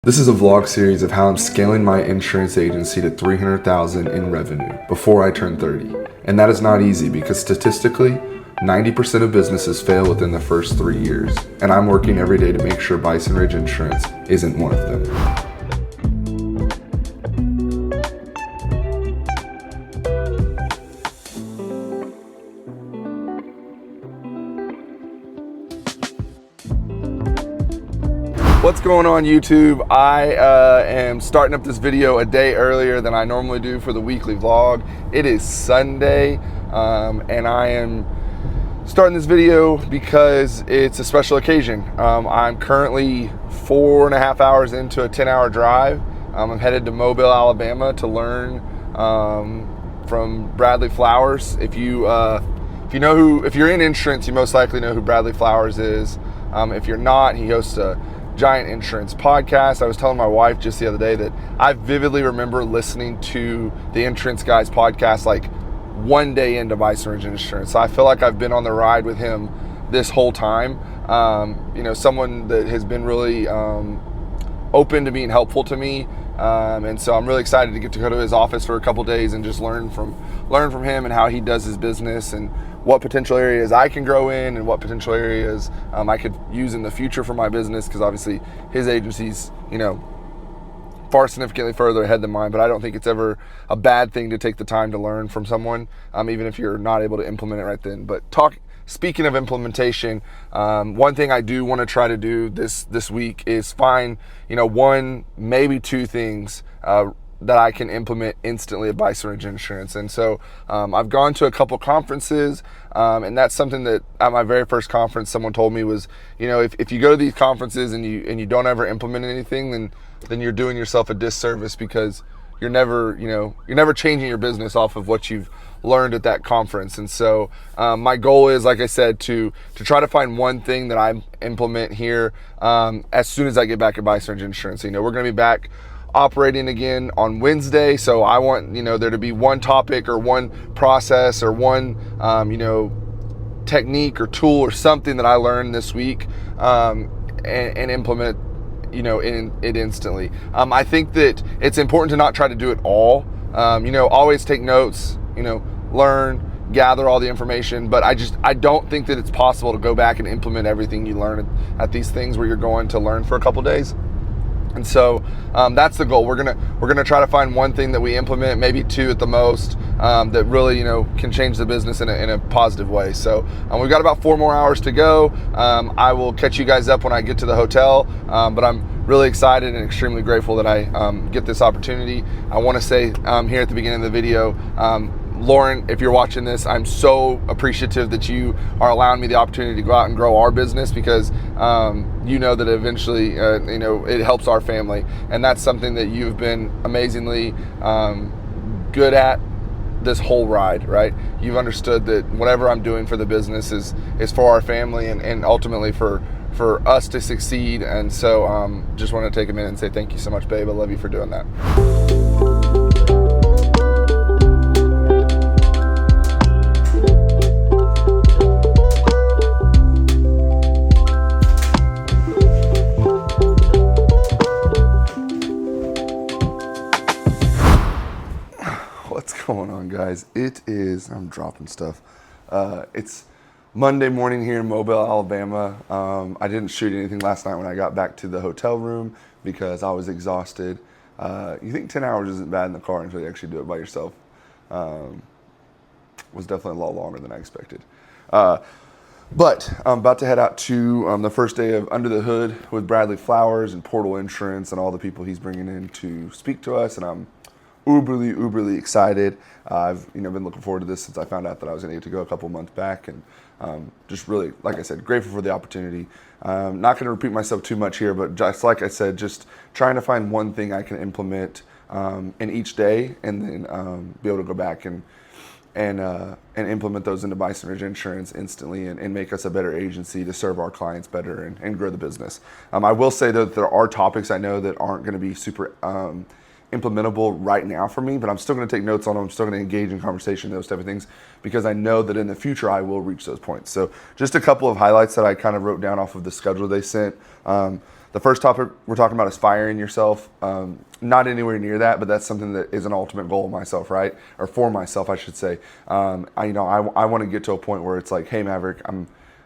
This is a vlog series of how I'm scaling my insurance agency to $300,000 in revenue before I turn 30. And that is not easy because statistically, 90% of businesses fail within the first 3 years. And I'm working every day to make sure Bison Ridge Insurance isn't one of them. What's going on YouTube? I am starting up this video a day earlier than I normally do for the weekly vlog. It is Sunday and I am starting this video because it's a special occasion. I'm currently 4.5 hours into a 10-hour drive. I'm headed to Mobile, Alabama to learn from Bradley Flowers. If you're in insurance, you most likely know who Bradley Flowers is. If you're not, he hosts a giant insurance podcast. I was telling my wife just the other day that I vividly remember listening to the Insurance Guys podcast like one day into Bison Ridge Insurance. So I feel like I've been on the ride with him this whole time. Someone that has been really open to being helpful to me. And so I'm really excited to get to go to his office for a couple days and just learn from him and how he does his business and what potential areas I can grow in and what potential areas I could use in the future for my business, because obviously his agency's, far significantly further ahead than mine, but I don't think it's ever a bad thing to take the time to learn from someone, even if you're not able to implement it right then. But speaking of implementation, one thing I do want to try to do this week is find, one, maybe two things that I can implement instantly at Bison Ridge Insurance. And so I've gone to a couple conferences, and that's something that at my very first conference someone told me was, if you go to these conferences and you don't ever implement anything, then you're doing yourself a disservice, because you're never changing your business off of what you've learned at that conference. And so my goal is, like I said, to try to find one thing that I implement here as soon as I get back at Bison Ridge Insurance. We're going to be back operating again on Wednesday, so I want there to be one topic or one process or one technique or tool or something that I learned this week and implement it instantly. I think that it's important to not try to do it all. Always take notes, learn, gather all the information, but I don't think that it's possible to go back and implement everything you learn at these things where you're going to learn for a couple days. And so that's the goal. We're gonna try to find one thing that we implement, maybe two at the most, that really can change the business in a positive way. So we've got about 4 more hours to go. I will catch you guys up when I get to the hotel, but I'm really excited and extremely grateful that I get this opportunity. I want to say here at the beginning of the video, Lauren, if you're watching this, I'm so appreciative that you are allowing me the opportunity to go out and grow our business, because that eventually it helps our family, and that's something that you've been amazingly good at this whole ride, right? You've understood that whatever I'm doing for the business is for our family and ultimately for us to succeed. And so just want to take a minute and say thank you so much, babe. I love you for doing that. What's going on, guys? I'm dropping stuff. It's Monday morning here in Mobile, Alabama. I didn't shoot anything last night when I got back to the hotel room because I was exhausted. You think 10 hours isn't bad in the car until you actually do it by yourself. Was definitely a lot longer than I expected. But I'm about to head out to the first day of Under the Hood with Bradley Flowers and Portal Insurance and all the people he's bringing in to speak to us, and I'm uberly excited. I've been looking forward to this since I found out that I was going to get to go a couple months back, and just really, like I said, grateful for the opportunity. Not going to repeat myself too much here, but just like I said, just trying to find one thing I can implement in each day, and then be able to go back and implement those into Bison Ridge Insurance instantly and make us a better agency to serve our clients better and grow the business. I will say though that there are topics I know that aren't going to be super implementable right now for me, but I'm still going to take notes on them. I'm still going to engage in conversation, those type of things, because I know that in the future I will reach those points. So just a couple of highlights that I kind of wrote down off of the schedule they sent. The first topic we're talking about is firing yourself. Not anywhere near that, but that's something that is an ultimate goal of myself, right? Or for myself, I should say. I want to get to a point where it's like, hey, Maverick,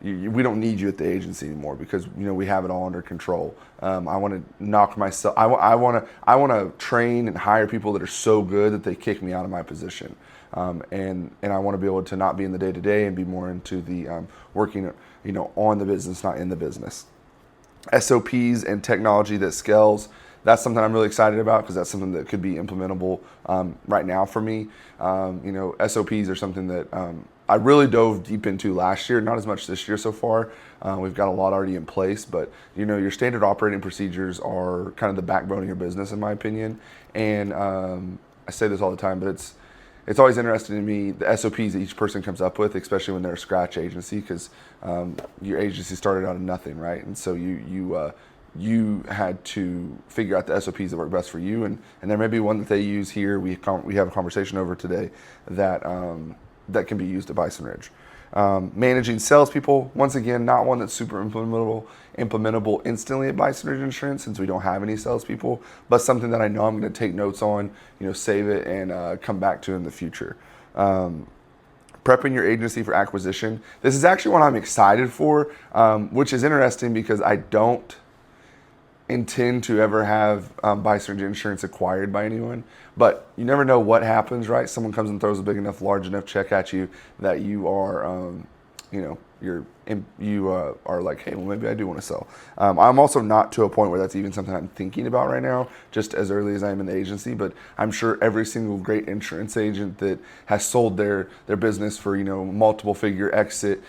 we don't need you at the agency anymore because we have it all under control. I want to knock myself. I want to train and hire people that are so good that they kick me out of my position. And I want to be able to not be in the day to day and be more into the working, on the business, not in the business. SOPs and technology that scales. That's something I'm really excited about because that's something that could be implementable right now for me. SOPs are something that I really dove deep into last year, not as much this year so far. We've got a lot already in place, but your standard operating procedures are kind of the backbone of your business, in my opinion. And I say this all the time, but it's always interesting to me, the SOPs that each person comes up with, especially when they're a scratch agency, because your agency started out of nothing, right? And so you had to figure out the SOPs that work best for you, and there may be one that they use here. We have a conversation over today that can be used at Bison Ridge. Managing salespeople, once again, not one that's super implementable instantly at Bison Ridge Insurance since we don't have any salespeople, but something that I know I'm going to take notes on, save it and come back to in the future. Prepping your agency for acquisition. This is actually what I'm excited for, which is interesting because I don't intend to ever have Bison Ridge Insurance acquired by anyone, but you never know what happens, right? Someone comes and throws a big enough, large enough check at you that you are, you are like, hey, well, maybe I do want to sell. I'm also not to a point where that's even something I'm thinking about right now, just as early as I am in the agency, but I'm sure every single great insurance agent that has sold their business for, multiple figure exit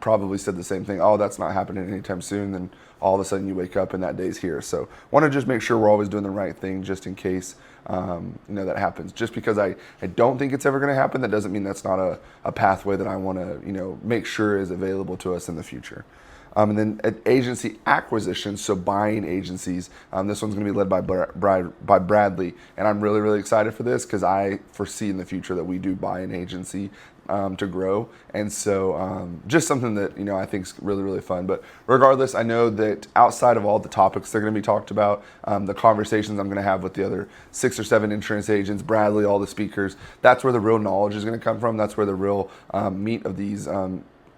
probably said the same thing. Oh, that's not happening anytime soon. Then all of a sudden you wake up and that day's here. So want to just make sure we're always doing the right thing just in case that happens. Just because I don't think it's ever going to happen, that doesn't mean that's not a pathway that I want to make sure is available to us in the future. And then agency acquisition, so buying agencies. This one's going to be led by Bradley, and I'm really, really excited for this because I foresee in the future that we do buy an agency to grow, and so just something that I think is really, really fun. But regardless, I know that outside of all the topics that are going to be talked about, the conversations I'm going to have with the other 6 or 7 insurance agents, Bradley, all the speakers, that's where the real knowledge is going to come from. That's where the real meat of these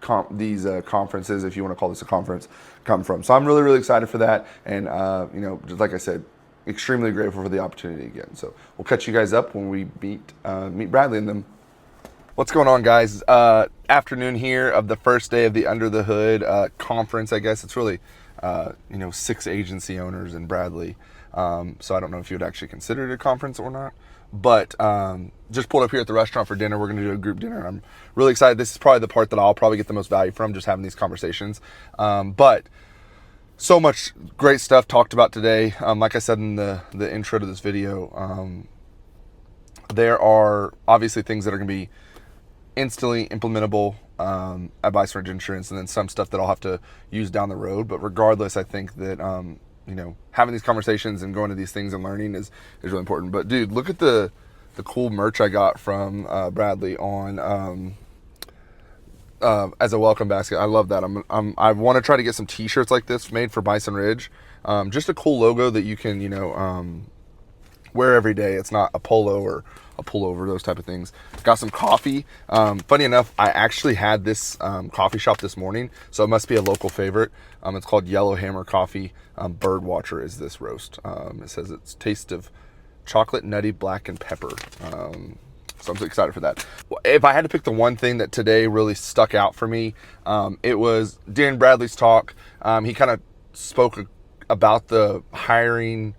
conferences, if you want to call this a conference, come from. So I'm really, really excited for that, and just like I said, extremely grateful for the opportunity again. So we'll catch you guys up when we meet Bradley and them. What's going on, guys? Afternoon here of the first day of the Under the Hood conference. I guess it's really 6 agency owners and Bradley. So I don't know if you would actually consider it a conference or not. But just pulled up here at the restaurant for dinner. We're going to do a group dinner. I'm really excited. This is probably the part that I'll probably get the most value from, just having these conversations. But so much great stuff talked about today. Like I said in the intro to this video, there are obviously things that are going to be instantly implementable at Bison Ridge Insurance, and then some stuff that I'll have to use down the road. But regardless, I think that having these conversations and going to these things and learning is really important. But dude, look at the cool merch I got from Bradley on as a welcome basket. I love that. I want to try to get some T-shirts like this made for Bison Ridge. Just a cool logo that you can wear every day. It's not a polo or a pullover, those type of things. Got some coffee. Funny enough, I actually had this coffee shop this morning, so it must be a local favorite. It's called Yellow Hammer Coffee. Birdwatcher is this roast. It says it's taste of chocolate, nutty, black, and pepper. So I'm so excited for that. If I had to pick the one thing that today really stuck out for me, it was during Bradley's talk. He kind of spoke about the hiring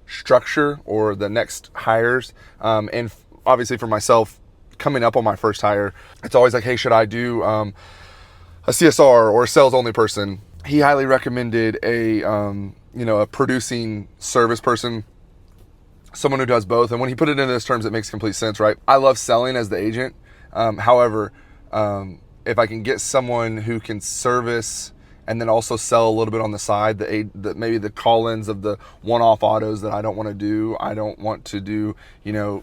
structure or the next hires, and obviously for myself coming up on my first hire, it's always like, hey, should I do a CSR or a sales only person? He highly recommended a producing service person, someone who does both. And when he put it in those terms, it makes complete sense, right? I love selling as the agent. However, if I can get someone who can service and then also sell a little bit on the side, maybe the call-ins of the one-off autos that I don't want to do. I don't want to do,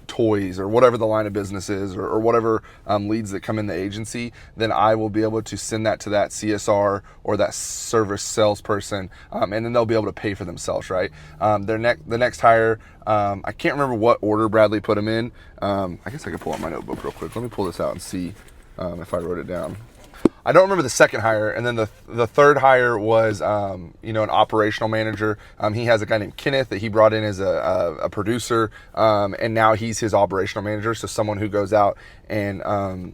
toys or whatever the line of business is, or whatever leads that come in the agency. Then I will be able to send that to that CSR or that service salesperson, and then they'll be able to pay for themselves, right? The next hire, I can't remember what order Bradley put them in. I guess I could pull out my notebook real quick. Let me pull this out and see if I wrote it down. I don't remember the second hire, and then the third hire was an operational manager. He has a guy named Kenneth that he brought in as a producer, and now he's his operational manager. So someone who goes out and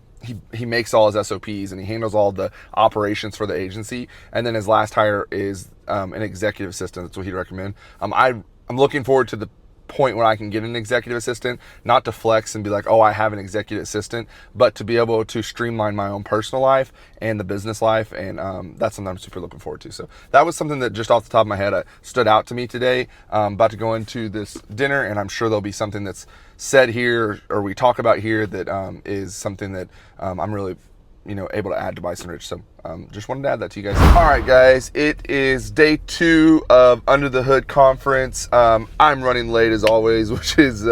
he makes all his SOPs and he handles all the operations for the agency. And then his last hire is an executive assistant. That's what he'd recommend. I'm looking forward to the point where I can get an executive assistant, not to flex and be like, oh, I have an executive assistant, but to be able to streamline my own personal life and the business life. And that's something I'm super looking forward to. So that was something that just off the top of my head stood out to me today. About to go into this dinner, and I'm sure there'll be something that's said here or we talk about here that is something that I'm really able to add to Bison Ridge. So just wanted to add that to you guys. All right, guys, it is day 2 of Under the Hood conference. I'm running late as always, which is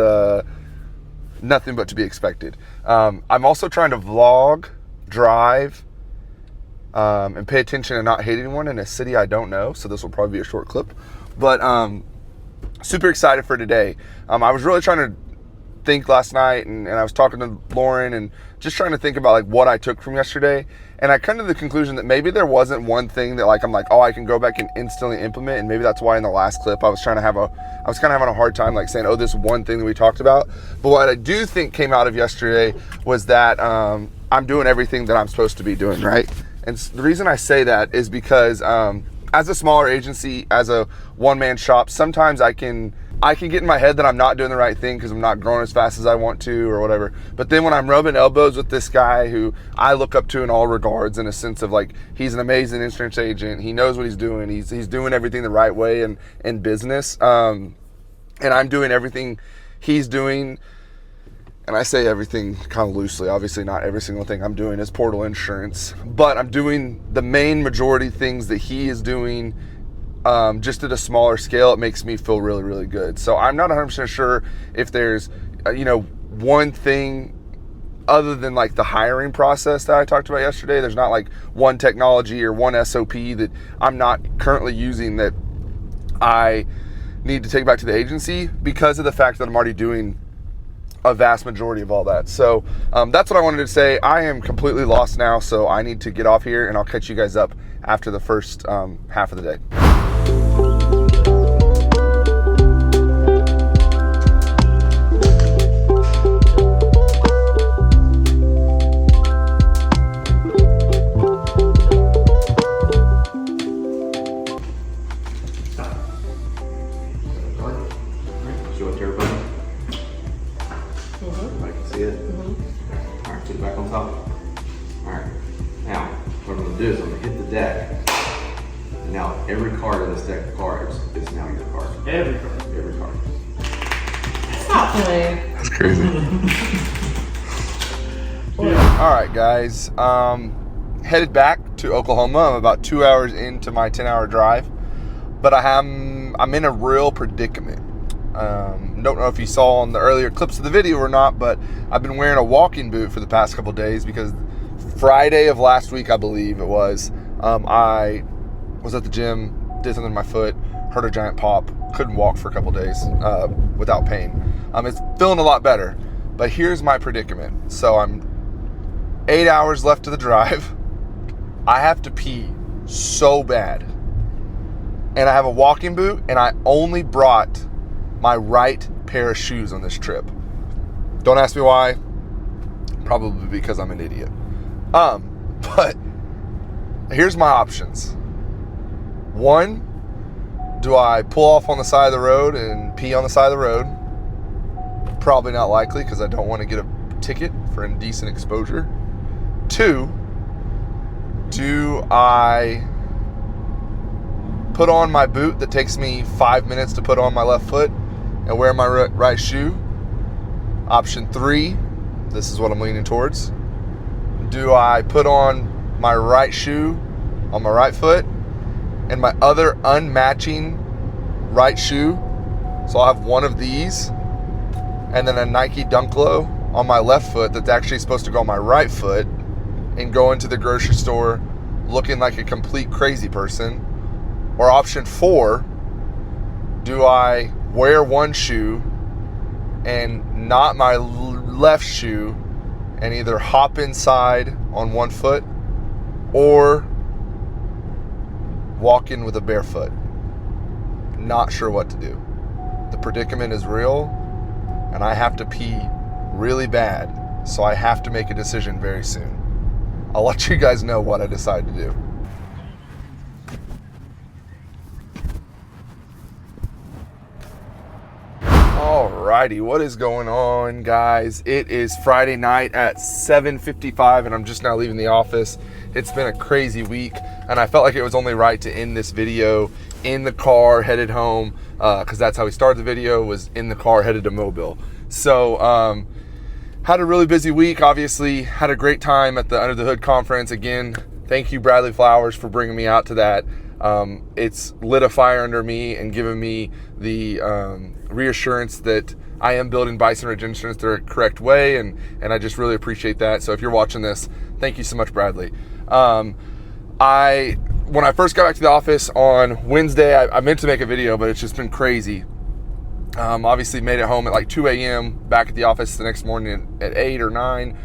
nothing but to be expected. I'm also trying to vlog, drive, and pay attention and not hate anyone in a city I don't know. So this will probably be a short clip, but super excited for today. I was really trying to think last night, and I was talking to Lauren and just trying to think about like what I took from yesterday, and I come to the conclusion that maybe there wasn't one thing that I'm like, oh, I can go back and instantly implement, and maybe that's why in the last clip I was kind of having a hard time like saying, oh, this one thing that we talked about. But what I do think came out of yesterday was that I'm doing everything that I'm supposed to be doing, right? And the reason I say that is because as a smaller agency, as a one-man shop, sometimes I can get in my head that I'm not doing the right thing because I'm not growing as fast as I want to or whatever. But then when I'm rubbing elbows with this guy who I look up to in all regards, in a sense of like, he's an amazing insurance agent, he knows what he's doing, he's doing everything the right way in business, and I'm doing everything he's doing. And I say everything kind of loosely. Obviously not every single thing I'm doing is portal insurance, but I'm doing the main majority things that he is doing, just at a smaller scale. It makes me feel really, really good. So I'm not 100% sure if there's, one thing other than like the hiring process that I talked about yesterday. There's not like one technology or one SOP that I'm not currently using that I need to take back to the agency because of the fact that I'm already doing a vast majority of all that. So that's what I wanted to say. I am completely lost now, so I need to get off here, and I'll catch you guys up after the first half of the day. Show it to everybody. Everybody can see it. All right, put it back on top. All right. Now, what I'm going to do is I'm going to hit the deck. And now every card in this deck of cards is now your card. Every card. Every card. Stop playing. That's crazy. All right, guys. Headed back to Oklahoma. I'm about 2 hours into my 10-hour drive, but I'm in a real predicament. Don't know if you saw on the earlier clips of the video or not, but I've been wearing a walking boot for the past couple days because Friday of last week, I believe it was, I was at the gym, did something to my foot, hurt a giant pop, couldn't walk for a couple days without pain. It's feeling a lot better, but here's my predicament. So I'm 8 hours left to the drive. I have to pee so bad, and I have a walking boot, and I only brought my right pair of shoes on this trip. Don't ask me why. Probably because I'm an idiot. But here's my options. One, do I pull off on the side of the road and pee on the side of the road? Probably not likely because I don't want to get a ticket for indecent exposure. Two, do I put on my boot that takes me 5 minutes to put on my left foot and wear my right shoe? Option 3, this is what I'm leaning towards. Do I put on my right shoe on my right foot and my other unmatching right shoe. So I'll have one of these and then a Nike Dunk Low on my left foot that's actually supposed to go on my right foot, and go into the grocery store looking like a complete crazy person. Or option 4, do I wear one shoe and not my left shoe and either hop inside on one foot or walk in with a bare foot? Not sure what to do. The predicament is real, and I have to pee really bad, so I have to make a decision very soon. I'll let you guys know what I decide to do. Alrighty, what is going on, guys? It is Friday night at 7:55, and I'm just now leaving the office. It's been a crazy week, and I felt like it was only right to end this video in the car headed home, because that's how we started the video, was in the car headed to Mobile. So had a really busy week. Obviously had a great time at the Under the Hood conference. Again, thank you, Bradley Flowers, for bringing me out to that. It's lit a fire under me and given me the reassurance that I am building Bison Ridge Insurance the correct way, and I just really appreciate that. So if you're watching this, thank you so much, Bradley. When I first got back to the office on Wednesday, I meant to make a video, but it's just been crazy. Obviously made it home at like 2 a.m., back at the office the next morning at 8 or 9.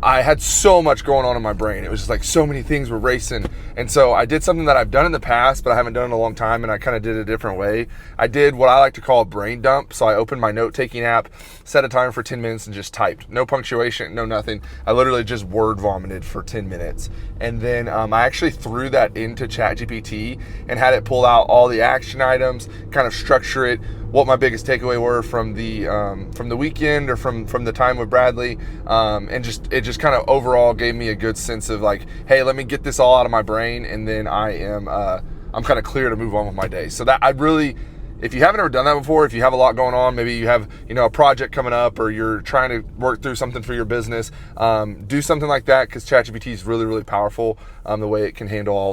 I had so much going on in my brain. It was just like so many things were racing. And so I did something that I've done in the past, but I haven't done in a long time, and I kind of did it a different way. I did what I like to call a brain dump. So I opened my note-taking app, set a timer for 10 minutes, and just typed. No punctuation, no nothing. I literally just word vomited for 10 minutes. And then I actually threw that into ChatGPT and had it pull out all the action items, kind of structure it, what my biggest takeaway were from the weekend or from the time with Bradley, and it just kind of overall gave me a good sense of like, hey, let me get this all out of my brain, and then I'm kind of clear to move on with my day. So that I really, if you haven't ever done that before, if you have a lot going on, maybe you have a project coming up, or you're trying to work through something for your business, do something like that, because ChatGPT is really, really powerful. The way it can handle all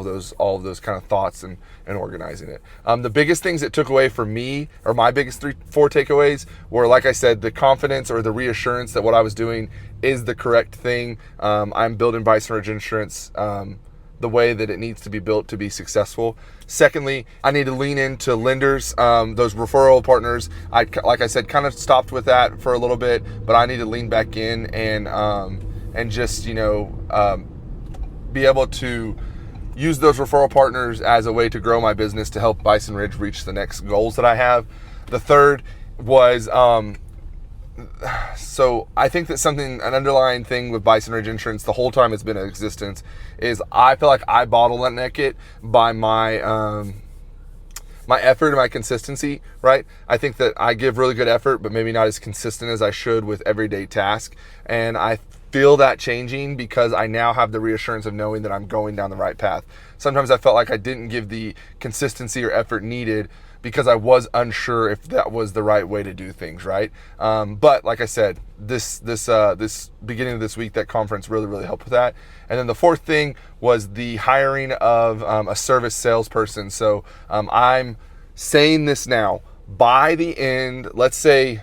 of those kind of thoughts and organizing it. The biggest things it took away from me, or my biggest 4 takeaways, were, like I said, the confidence or the reassurance that what I was doing is the correct thing. I'm building Bison Ridge Insurance the way that it needs to be built to be successful. Secondly, I need to lean into lenders, those referral partners. Like I said, kind of stopped with that for a little bit, but I need to lean back in and just be able to use those referral partners as a way to grow my business to help Bison Ridge reach the next goals that I have. The third was so I think that an underlying thing with Bison Ridge Insurance the whole time it's been in existence is I feel like I bottleneck it by my my effort and my consistency, right? I think that I give really good effort, but maybe not as consistent as I should with everyday tasks. And I feel that changing because I now have the reassurance of knowing that I'm going down the right path. Sometimes I felt like I didn't give the consistency or effort needed because I was unsure if that was the right way to do things, right? But like I said, this beginning of this week, that conference really, really helped with that. And then the fourth thing was the hiring of a service salesperson. So I'm saying this now, by the end, let's say,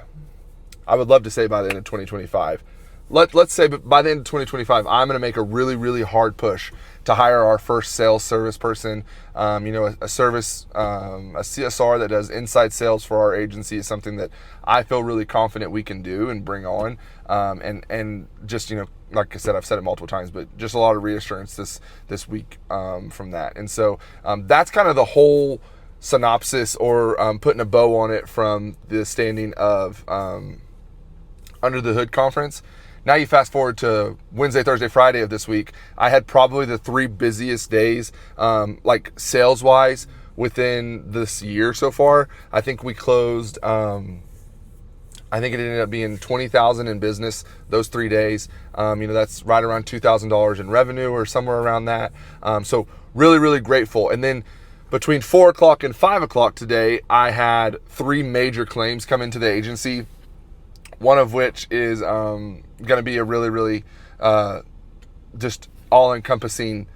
I would love to say by the end of 2025, let's say by the end of 2025, I'm going to make a really, really hard push to hire our first sales service person. A CSR that does inside sales for our agency is something that I feel really confident we can do and bring on. And just, like I said, I've said it multiple times, but just a lot of reassurance this week from that. And so that's kind of the whole synopsis, or putting a bow on it from the standing of Under the Hood conference. Now you fast forward to Wednesday, Thursday, Friday of this week. I had probably the 3 busiest days, like sales-wise, within this year so far. I think we closed, I think it ended up being $20,000 in business those 3 days. That's right around $2,000 in revenue or somewhere around that. So really, really grateful. And then between 4 o'clock and 5 o'clock today, I had 3 major claims come into the agency. One of which is going to be a really, really just all-encompassing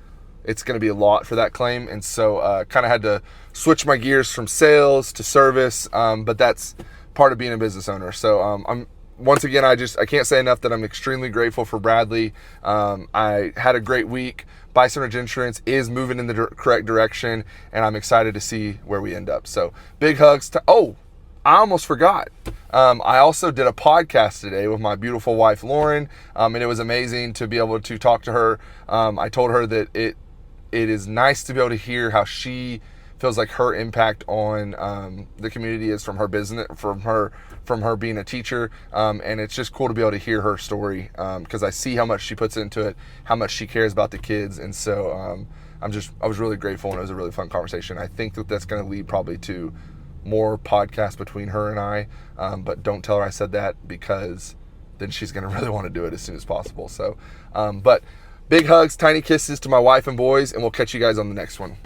it's going to be a lot for that claim. And so kind of had to switch my gears from sales to service, but that's part of being a business owner. So I'm once again, I can't say enough that I'm extremely grateful for Bradley. I had a great week. Bison Ridge Insurance is moving in the correct direction, and I'm excited to see where we end up. So big hugs to, I almost forgot. I also did a podcast today with my beautiful wife, Lauren, and it was amazing to be able to talk to her. I told her that it is nice to be able to hear how she feels like her impact on the community is from her business, from her being a teacher, and it's just cool to be able to hear her story because I see how much she puts into it, how much she cares about the kids, and so I was really grateful, and it was a really fun conversation. I think that's going to lead probably to more podcasts between her and I, but don't tell her I said that because then she's going to really want to do it as soon as possible. So, but big hugs, tiny kisses to my wife and boys, and we'll catch you guys on the next one.